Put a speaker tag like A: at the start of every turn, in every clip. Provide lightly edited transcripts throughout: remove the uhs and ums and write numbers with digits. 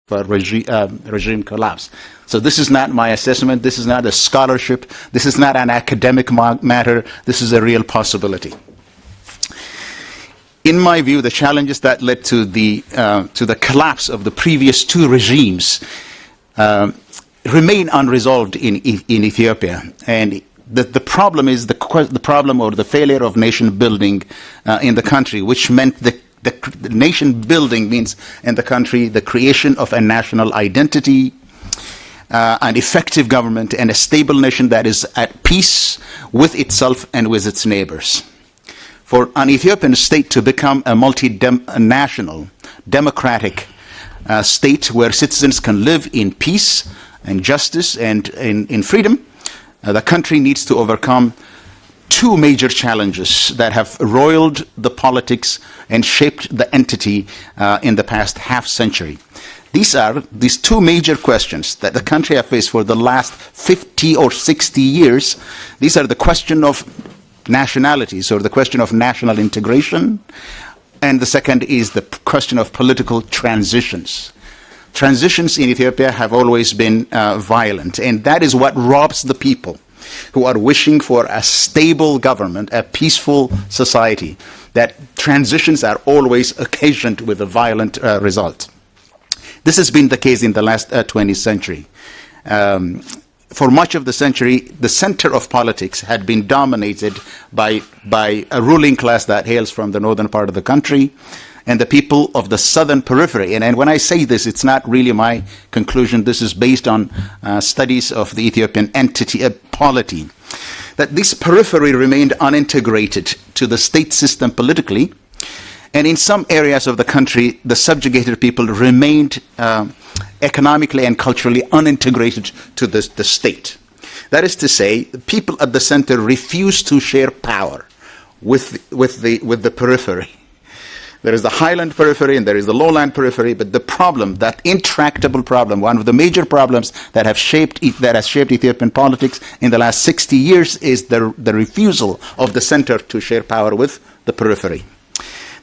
A: regime collapse. So this is not my assessment. This is not a scholarship. This is not an academic matter. This is a real possibility. In my view, the challenges that led to the collapse of the previous two regimes remain unresolved in Ethiopia, and the problem is the problem or the failure of nation building in the country, which meant the nation building means in the country the creation of a national identity, an effective government, and a stable nation that is at peace with itself and with its neighbors. For an Ethiopian state to become a multinational, democratic state where citizens can live in peace and justice and in freedom, the country needs to overcome two major challenges that have roiled the politics and shaped the entity in the past half century. These are these two major questions that the country has faced for the last 50 or 60 years. These are the question of nationalities, or the question of national integration, and the second is the question of political transitions. Transitions in Ethiopia have always been violent, and that is what robs the people who are wishing for a stable government, a peaceful society, that transitions are always occasioned with a violent result. This has been the case in the last 20th century. For much of the century, the center of politics had been dominated by a ruling class that hails from the northern part of the country and the people of the southern periphery. And when I say this, it's not really my conclusion. This is based on studies of the Ethiopian entity, polity, that this periphery remained unintegrated to the state system politically. And in some areas of the country, the subjugated people remained economically and culturally unintegrated to the state. That is to say, the people at the center refused to share power with the periphery. There is the highland periphery and there is the lowland periphery, but the problem, that intractable problem, one of the major problems that has shaped Ethiopian politics in the last 60 years is the refusal of the center to share power with the periphery.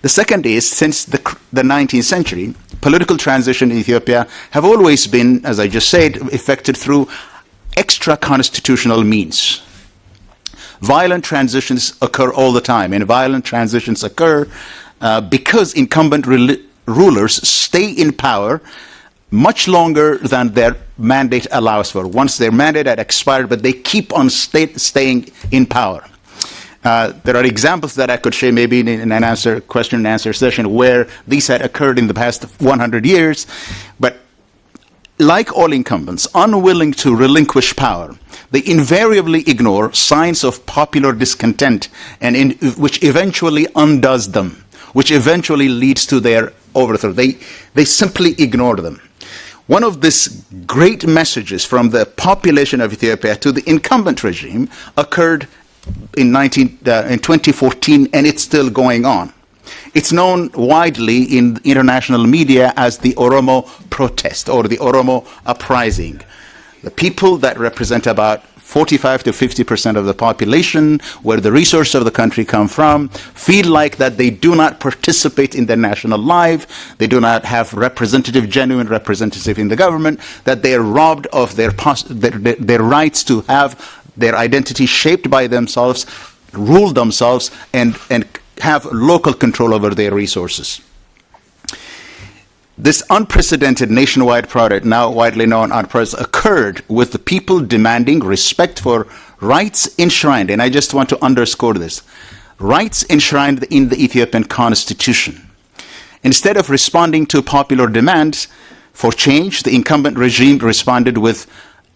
A: The second is, since the 19th century, political transition in Ethiopia have always been, as I just said, effected through extra-constitutional means. Violent transitions occur all the time, and violent transitions occur because incumbent rulers stay in power much longer than their mandate allows for. Once their mandate had expired, but they keep on staying in power. There are examples that I could share maybe in an question and answer session where these had occurred in the past 100 years. But like all incumbents, unwilling to relinquish power, they invariably ignore signs of popular discontent, and which eventually undoes them, which eventually leads to their overthrow. They simply ignore them. One of these great messages from the population of Ethiopia to the incumbent regime occurred in 2014, and it's still going on. It's known widely in international media as the Oromo protest or the Oromo uprising. The people that represent about 45 to 50% of the population, where the resources of the country come from, feel like that they do not participate in the national life, they do not have genuine representative in the government, that they are robbed of their rights to have their identity shaped by themselves, rule themselves, and have local control over their resources. This unprecedented nationwide protest, now widely known as protest, occurred with the people demanding respect for rights enshrined, and I just want to underscore this, rights enshrined in the Ethiopian constitution. Instead of responding to popular demands for change, the incumbent regime responded with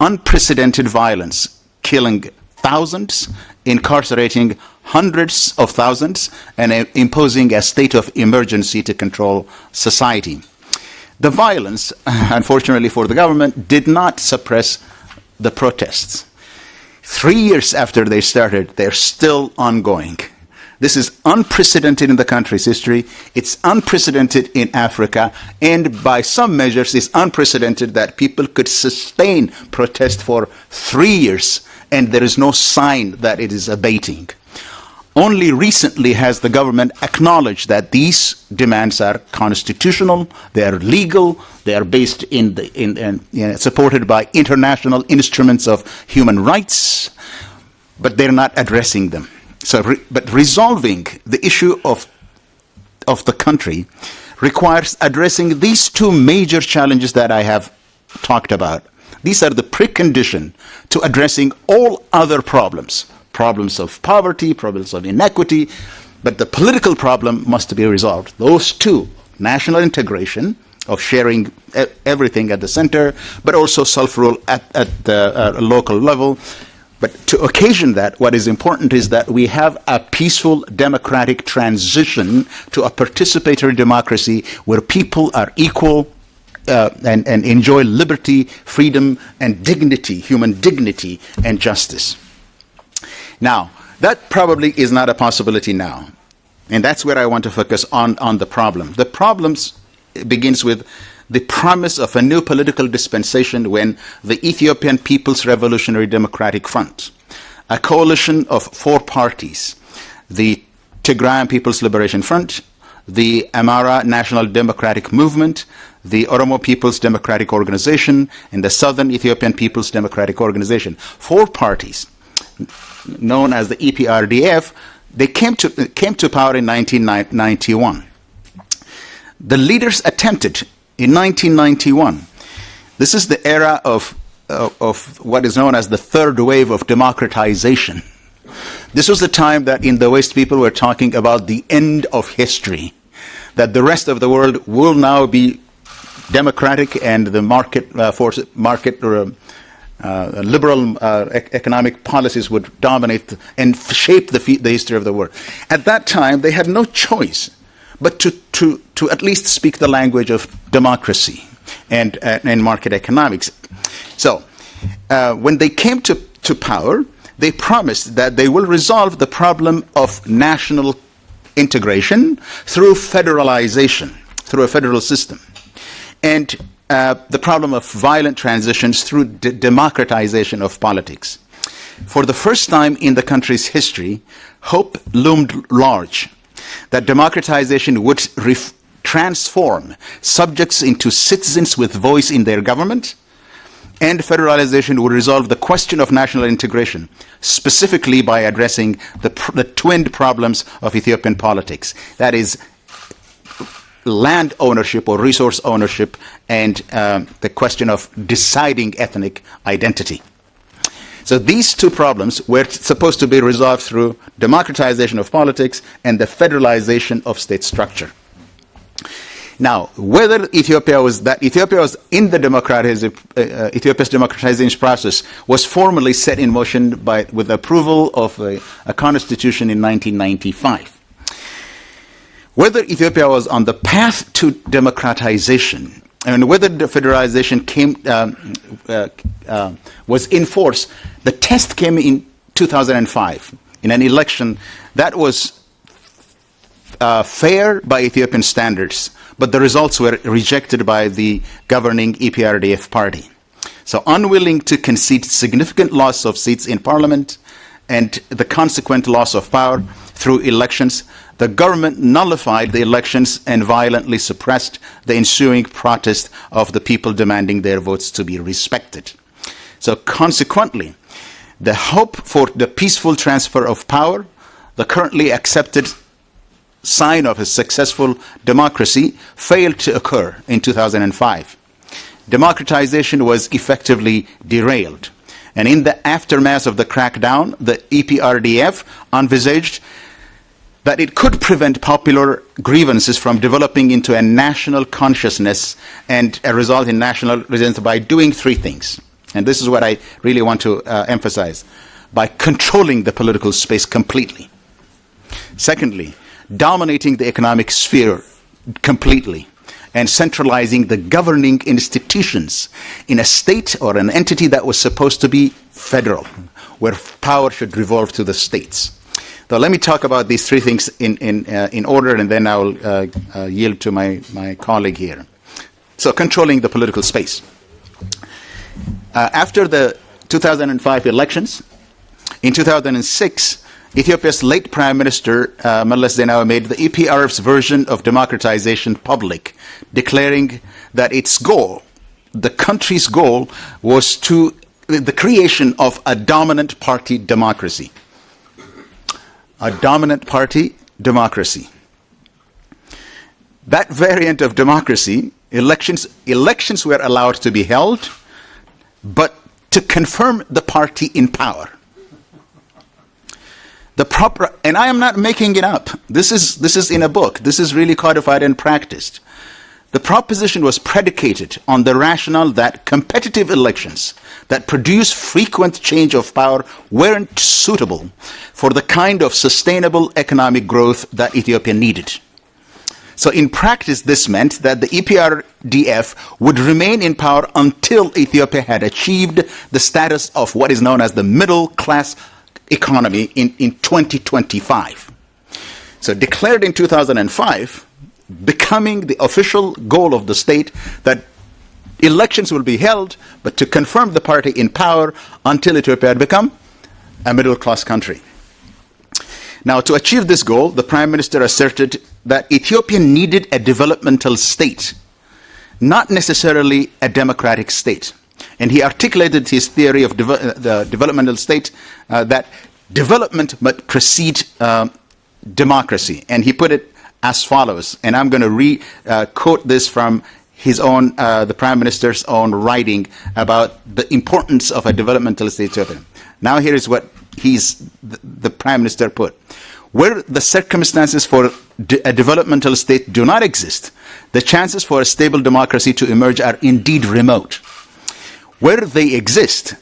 A: unprecedented violence, killing thousands, incarcerating hundreds of thousands, and imposing a state of emergency to control society. The violence, unfortunately for the government, did not suppress the protests. 3 years after they started, they're still ongoing. This is unprecedented in the country's history. It's unprecedented in Africa. And by some measures, it's unprecedented that people could sustain protest for 3 years, and there is no sign that it is abating. Only recently has the government acknowledged that these demands are constitutional, they are legal, they are based supported by international instruments of human rights, but they're not addressing them. But resolving the issue of the country requires addressing these two major challenges that I have talked about. These are the precondition to addressing all other problems of poverty, problems of inequity, but the political problem must be resolved. Those two, national integration of sharing everything at the center, but also self-rule at the local level. But to occasion that, what is important is that we have a peaceful democratic transition to a participatory democracy where people are equal and enjoy liberty, freedom, and dignity, human dignity and justice. Now, that probably is not a possibility now. And that's where I want to focus on the problem. The problem begins with the promise of a new political dispensation when the Ethiopian People's Revolutionary Democratic Front, a coalition of 4 parties, the Tigrayan People's Liberation Front, the Amara National Democratic Movement, the Oromo People's Democratic Organization, and the Southern Ethiopian People's Democratic Organization. 4 parties, known as the EPRDF, they came to power in 1991. The leaders attempted in 1991. This is the era of what is known as the third wave of democratization. This was the time that in the West people were talking about the end of history, that the rest of the world will now be democratic and the liberal economic policies would dominate and shape the history of the world. At that time, they had no choice but to at least speak the language of democracy and market economics. So, when they came to power, they promised that they will resolve the problem of national integration through federalization, through a federal system, and the problem of violent transitions through democratization of politics. For the first time in the country's history, hope loomed large that democratization would transform subjects into citizens with voice in their government, and federalization would resolve the question of national integration, specifically by addressing the twin problems of Ethiopian politics. That is, land ownership or resource ownership and the question of deciding ethnic identity. So these two problems were supposed to be resolved through democratization of politics and the federalization of state structure. Now, whether Ethiopia was in the Ethiopia's democratization process was formally set in motion with approval of a constitution in 1995. Whether Ethiopia was on the path to democratization and whether the federalization was in force, the test came in 2005 in an election that was fair by Ethiopian standards, but the results were rejected by the governing EPRDF party. So unwilling to concede significant loss of seats in parliament and the consequent loss of power through elections, the government nullified the elections and violently suppressed the ensuing protest of the people demanding their votes to be respected. So consequently, the hope for the peaceful transfer of power, the currently accepted sign of a successful democracy, failed to occur in 2005. Democratization was effectively derailed. And in the aftermath of the crackdown, the EPRDF envisaged that it could prevent popular grievances from developing into a national consciousness and a result in national resistance by doing 3 things. And this is what I really want to emphasize. By controlling the political space completely. Secondly, dominating the economic sphere completely and centralizing the governing institutions in a state or an entity that was supposed to be federal, where power should revolve to the states. So let me talk about these 3 things in order, and then I will yield to my colleague here. So controlling the political space. After the 2005 elections, in 2006, Ethiopia's late Prime Minister, Meles Zenawi, made the EPRF's version of democratization public, declaring that its goal, the country's goal, was the creation of a dominant party democracy. A dominant party democracy. That variant of democracy, elections were allowed to be held, but to confirm the party in power. And I am not making it up. This is in a book. This is really codified and practiced. The proposition was predicated on the rationale that competitive elections that produce frequent change of power weren't suitable for the kind of sustainable economic growth that Ethiopia needed. So in practice, this meant that the EPRDF would remain in power until Ethiopia had achieved the status of what is known as the middle class economy in 2025. So declared in 2005, becoming the official goal of the state that elections will be held, but to confirm the party in power until Ethiopia had become a middle class country. Now, to achieve this goal, the Prime Minister asserted that Ethiopia needed a developmental state, not necessarily a democratic state. And he articulated his theory of the developmental state, that development must precede democracy. And he put it as follows, and I'm going to quote this from his own, the Prime Minister's own writing about the importance of a developmental state Ethiopia. Now here is what the Prime Minister put. Where the circumstances for a developmental state do not exist, the chances for a stable democracy to emerge are indeed remote. Where they exist,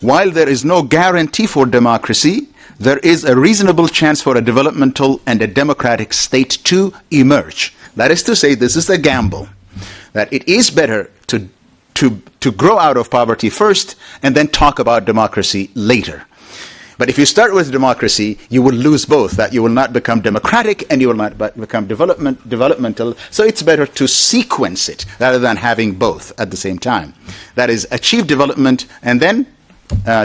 A: while there is no guarantee for democracy, there is a reasonable chance for a developmental and a democratic state to emerge. That is to say, this is a gamble, that it is better to grow out of poverty first and then talk about democracy later. But if you start with democracy, you will lose both, that you will not become democratic and you will not become developmental. So it's better to sequence it rather than having both at the same time. That is, achieve development and then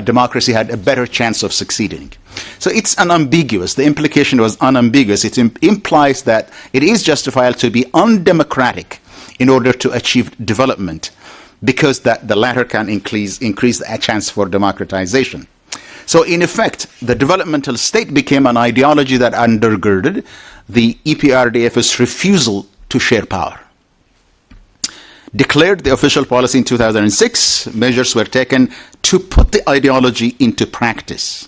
A: democracy had a better chance of succeeding. So it's unambiguous. The implication was unambiguous. It implies that it is justifiable to be undemocratic in order to achieve development, because that the latter can increase the chance for democratization. So in effect, the developmental state became an ideology that undergirded the EPRDF's refusal to share power. Declared the official policy in 2006, measures were taken to put the ideology into practice.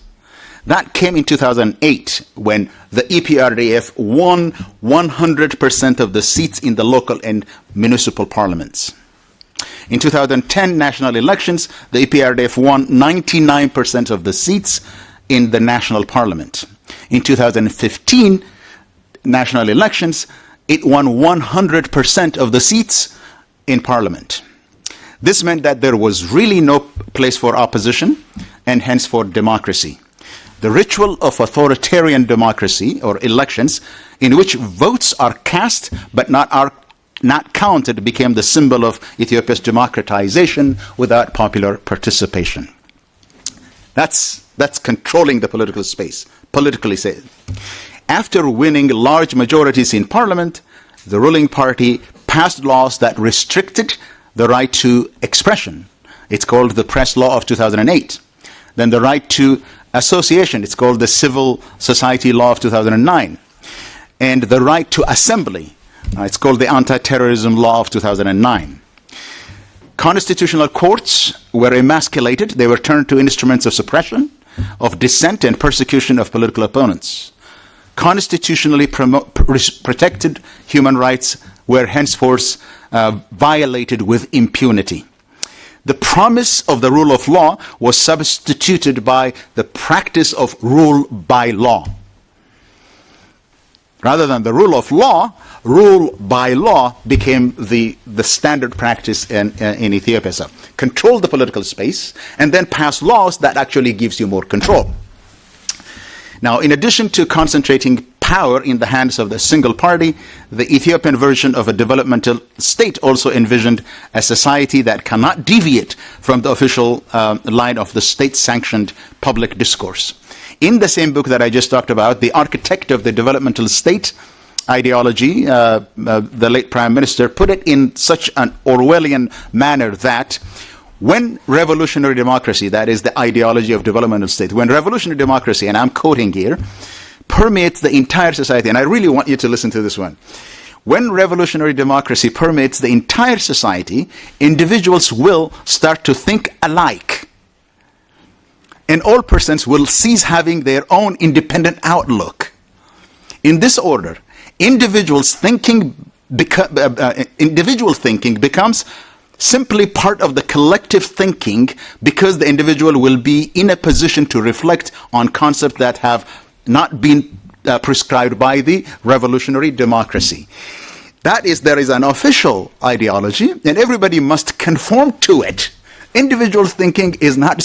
A: That came in 2008 when the EPRDF won 100% of the seats in the local and municipal parliaments. In 2010 national elections, the EPRDF won 99% of the seats in the national parliament. In 2015 national elections, it won 100% of the seats in parliament. This meant that there was really no place for opposition and hence for democracy. The ritual of authoritarian democracy or elections, in which votes are cast but not counted, became the symbol of Ethiopia's democratization without popular participation. That's controlling the political space, politically said. After winning large majorities in parliament, the ruling party passed laws that restricted the right to expression. It's called the Press Law of 2008. Then the right to association, it's called the Civil Society Law of 2009. And the right to assembly, it's called the Anti-Terrorism Law of 2009. Constitutional courts were emasculated. They were turned to instruments of suppression, of dissent, and persecution of political opponents. Constitutionally protected human rights were henceforth violated with impunity. The promise of the rule of law was substituted by the practice of rule by law. Rather than the rule of law, rule by law became the standard practice in Ethiopia. So control the political space and then pass laws that actually gives you more control. Now, in addition to concentrating power in the hands of the single party, the Ethiopian version of a developmental state also envisioned a society that cannot deviate from the official line of the state-sanctioned public discourse. In the same book that I just talked about, the architect of the developmental state ideology, the late Prime Minister, put it in such an Orwellian manner that when revolutionary democracy, that is the ideology of developmental state, when revolutionary democracy, and I'm quoting here, permeates the entire society, and I really want you to listen to this one. When revolutionary democracy permeates the entire society, individuals will start to think alike. And all persons will cease having their own independent outlook. In this order, individual thinking becomes simply part of the collective thinking, because the individual will be in a position to reflect on concepts that have not been prescribed by the revolutionary democracy. That is, there is an official ideology, and everybody must conform to it. Individual thinking is not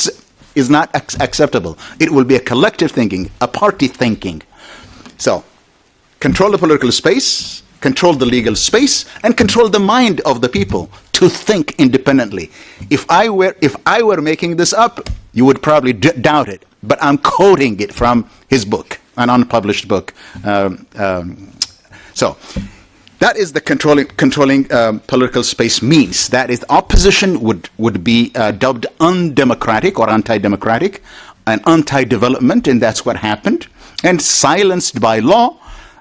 A: acceptable. It will be a collective thinking, a party thinking. So, control the political space, control the legal space, and control the mind of the people to think independently. If I were making this up, you would probably doubt it. But I'm quoting it from his book, an unpublished book. So that is the controlling political space means. That is, opposition would be dubbed undemocratic or anti-democratic and anti-development, and that's what happened. And silenced by law,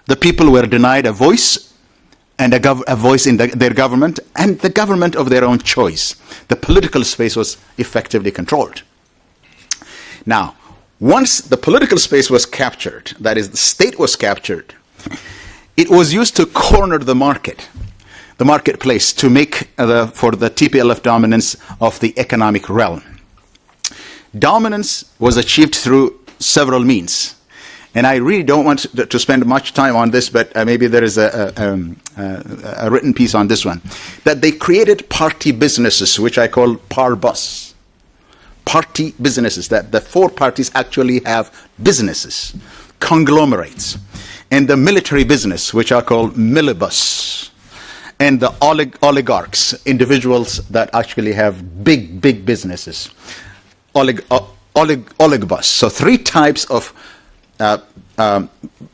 A: the people were denied a voice, and a voice in their government, and the government of their own choice. The political space was effectively controlled. Now, once the political space was captured, that is, the state was captured, it was used to corner the marketplace, to make for the TPLF dominance of the economic realm. Dominance was achieved through several means. And I really don't want to spend much time on this, but maybe there is a written piece on this one. That they created party businesses, which I call PAR-BUS. Party businesses, that the four parties actually have businesses, conglomerates. And the military business, which are called milibus. And the oligarchs, individuals that actually have big businesses. Oligbus. So three types of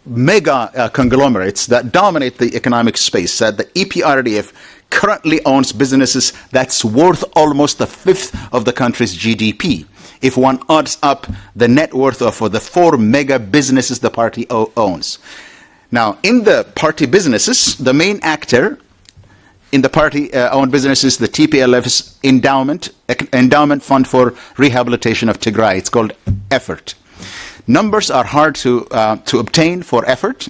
A: mega conglomerates that dominate the economic space. That the EPRDF currently owns businesses that's worth almost a fifth of the country's GDP. If one adds up the net worth of the four mega businesses the party owns. Now, in the party businesses, the main actor in the party-owned businesses, the TPLF's endowment fund for rehabilitation of Tigray. It's called EFFORT. Numbers are hard to obtain for EFFORT,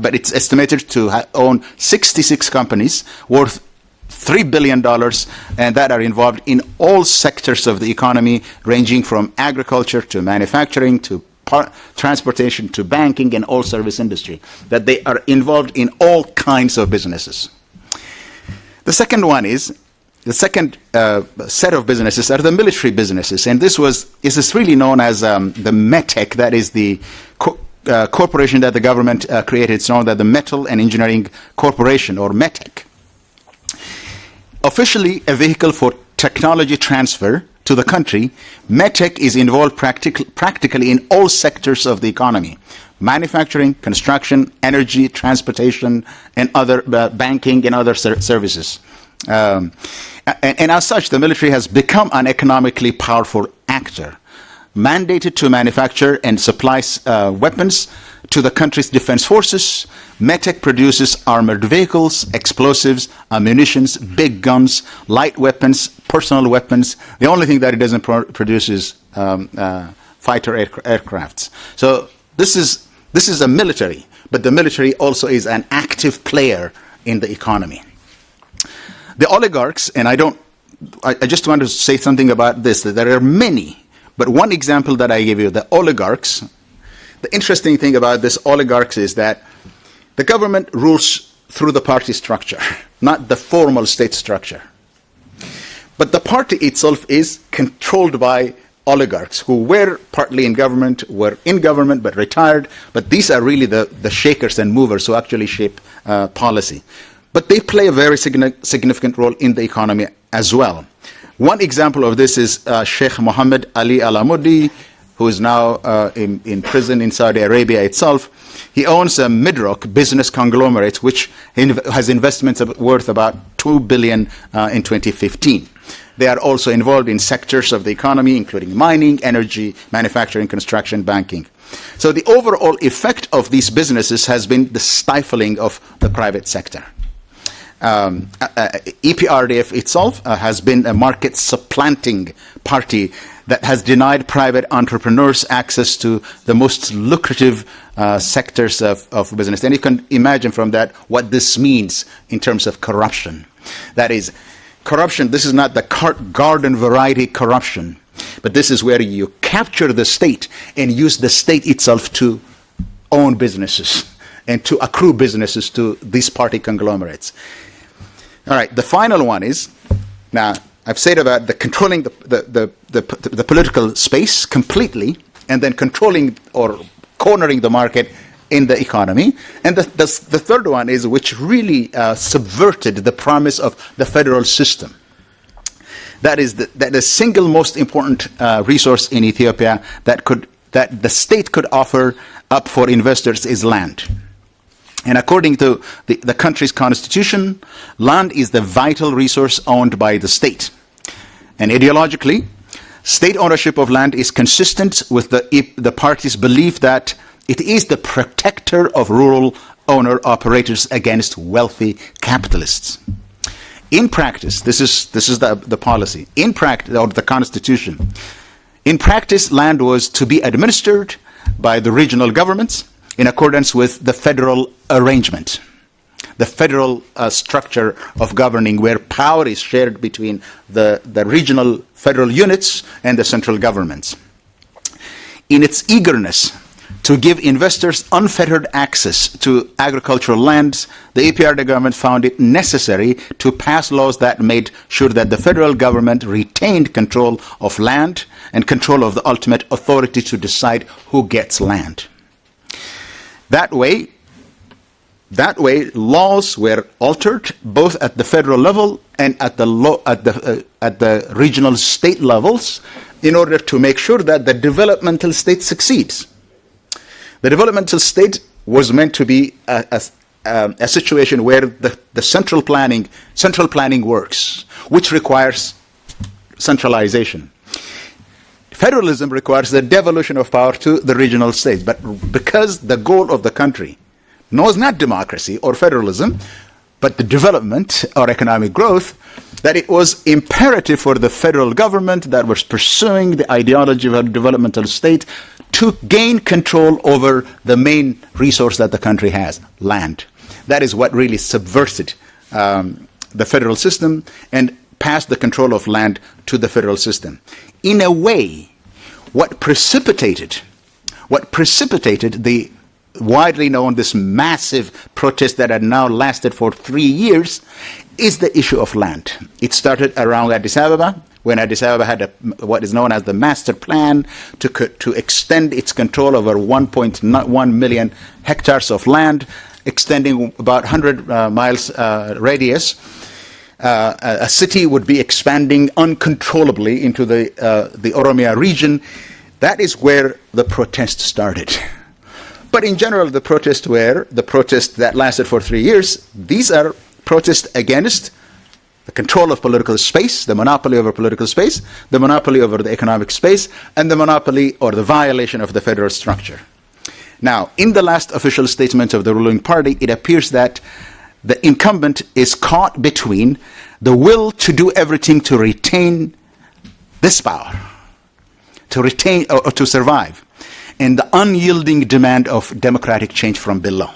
A: but it's estimated to own 66 companies worth $3 billion, and that are involved in all sectors of the economy, ranging from agriculture to manufacturing to transportation to banking and all service industry. That they are involved in all kinds of businesses. The second set of businesses are the military businesses, and this is really known as the METEC. That is the corporation that the government created. It's known as the Metal and Engineering Corporation, or METEC. Officially a vehicle for technology transfer to the country, METEC is involved practically in all sectors of the economy: manufacturing, construction, energy, transportation, and other banking and other services. And as such, the military has become an economically powerful actor, mandated to manufacture and supply weapons to the country's defense forces. METEC produces armored vehicles, explosives, ammunitions, big guns, light weapons, personal weapons. The only thing that it doesn't produce is fighter aircrafts. So this is a military, but the military also is an active player in the economy. The oligarchs, and I just want to say something about this, that there are many, but one example that I give you, the oligarchs. The interesting thing about this oligarchs is that the government rules through the party structure, not the formal state structure. But the party itself is controlled by oligarchs who were partly in government, were in government but retired, but these are really the shakers and movers who actually shape policy. But they play a very significant role in the economy as well. One example of this is Sheikh Mohammed Ali Alamudi, who is now in prison in Saudi Arabia itself. He owns a Midrock business conglomerate, which has investments worth about $2 billion in 2015. They are also involved in sectors of the economy, including mining, energy, manufacturing, construction, banking. So the overall effect of these businesses has been the stifling of the private sector. EPRDF itself has been a market supplanting party that has denied private entrepreneurs access to the most lucrative sectors of business. And you can imagine from that what this means in terms of corruption. That is, corruption, this is not the garden variety corruption, but this is where you capture the state and use the state itself to own businesses and to accrue businesses to these party conglomerates. All right, the final one is, now I've said about the controlling the political space completely, and then controlling or cornering the market in the economy. And the third one is, which really subverted the promise of the federal system. That is that the single most important resource in Ethiopia that the state could offer up for investors is land. And according to the country's constitution, land is the vital resource owned by the state. And ideologically, state ownership of land is consistent with the party's belief that it is the protector of rural owner-operators against wealthy capitalists. In practice, this is the policy. In practice, or the constitution. In practice, land was to be administered by the regional governments in accordance with the federal arrangement, the federal structure of governing, where power is shared between the regional federal units and the central governments. In its eagerness to give investors unfettered access to agricultural lands, the EPRD government found it necessary to pass laws that made sure that the federal government retained control of land and control of the ultimate authority to decide who gets land. That way, laws were altered both at the federal level and at the regional state levels in order to make sure that the developmental state succeeds. The developmental state was meant to be a situation where the central planning works, which requires centralization. Federalism requires the devolution of power to the regional states. But because the goal of the country knows not democracy or federalism, but the development or economic growth, that it was imperative for the federal government that was pursuing the ideology of a developmental state to gain control over the main resource that the country has, land. That is what really subverted the federal system and passed the control of land to the federal system. In a way, what precipitated the widely known, this massive protest that had now lasted for 3 years, is the issue of land. It started around Addis Ababa, when Addis Ababa had what is known as the master plan to extend its control over 1.1 million hectares of land, extending about 100 miles radius. A city would be expanding uncontrollably into the Oromia region. That is where the protest started. But in general, the protests that lasted for 3 years. These are protests against the control of political space, the monopoly over political space, the monopoly over the economic space, and the monopoly or the violation of the federal structure. Now, in the last official statement of the ruling party, it appears that the incumbent is caught between the will to do everything to retain this power, to retain or to survive, and the unyielding demand of democratic change from below.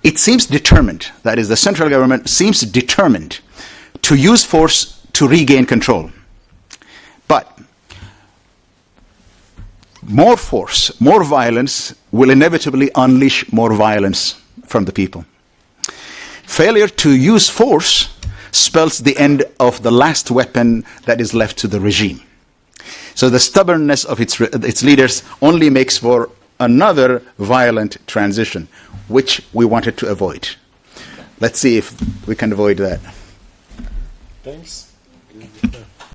A: It seems determined, that is, the central government seems determined to use force to regain control. But more force, more violence will inevitably unleash more violence from the people. Failure to use force spells the end of the last weapon that is left to the regime. So the stubbornness of its leaders only makes for another violent transition, which we wanted to avoid. Let's see if we can avoid that.
B: Thanks.